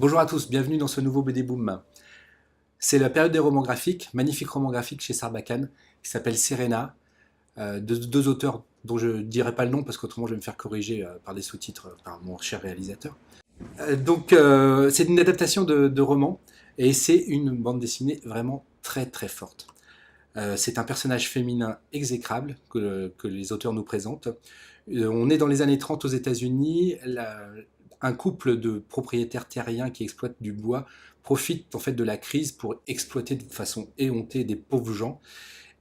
Bonjour à tous, bienvenue dans ce nouveau BD Boom. C'est la période des romans graphiques, magnifique roman graphique chez Sarbacane, qui s'appelle Serena, de deux auteurs dont je ne dirai pas le nom parce qu'autrement je vais me faire corriger par des sous-titres par mon cher réalisateur. C'est une adaptation de roman et c'est une bande dessinée vraiment très très forte. C'est un personnage féminin exécrable que les auteurs nous présentent. On est dans les années 30 aux États-Unis. Un couple de propriétaires terriens qui exploitent du bois profite en fait de la crise pour exploiter de façon éhontée des pauvres gens.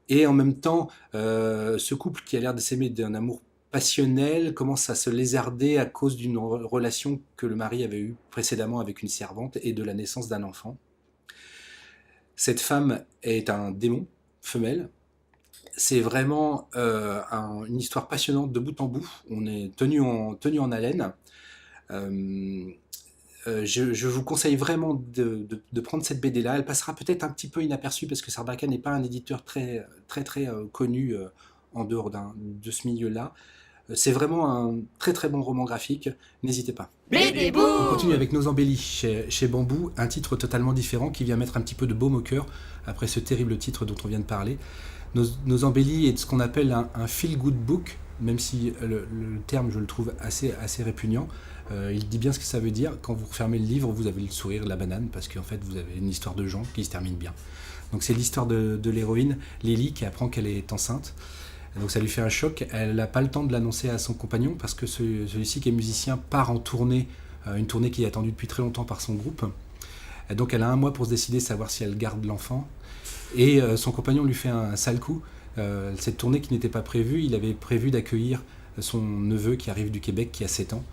Et en même temps, ce couple qui a l'air de s'aimer d'un amour passionnel commence à se lézarder à cause d'une relation que le mari avait eue précédemment avec une servante et de la naissance d'un enfant. Cette femme est un démon femelle. C'est vraiment une histoire passionnante de bout en bout. On est tenu en haleine. Je vous conseille vraiment de prendre cette BD-là. Elle passera peut-être un petit peu inaperçue parce que Sarbacane n'est pas un éditeur très connu en dehors de ce milieu-là. C'est vraiment un très très bon roman graphique. N'hésitez pas. BD Boom. On continue avec Nos embellis chez Bambou, un titre totalement différent qui vient mettre un petit peu de baume au cœur après ce terrible titre dont on vient de parler. Nos embellis est ce qu'on appelle un feel-good book, même si le terme je le trouve assez répugnant. Il dit bien ce que ça veut dire. Quand vous refermez le livre, vous avez le sourire de la banane parce qu'en fait vous avez une histoire de gens qui se termine bien. Donc c'est l'histoire de l'héroïne Lily qui apprend qu'elle est enceinte. Donc ça lui fait un choc. Elle n'a pas le temps de l'annoncer à son compagnon parce que celui-ci qui est musicien part en tournée, une tournée qui est attendue depuis très longtemps par son groupe. Et donc elle a un mois pour se décider, savoir si elle garde l'enfant. Et son compagnon lui fait un sale coup. Cette tournée qui n'était pas prévue, il avait prévu d'accueillir son neveu qui arrive du Québec, qui a 7 ans,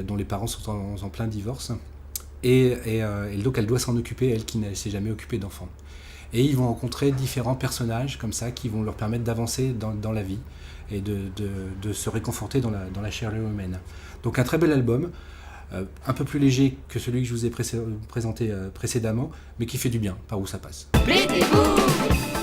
dont les parents sont en plein divorce. Et donc elle doit s'en occuper, elle qui ne s'est jamais occupée d'enfant. Et ils vont rencontrer différents personnages comme ça qui vont leur permettre d'avancer dans la vie et de se réconforter dans la chair humaine. Donc un très bel album, un peu plus léger que celui que je vous ai présenté précédemment, mais qui fait du bien par où ça passe. BD Boom.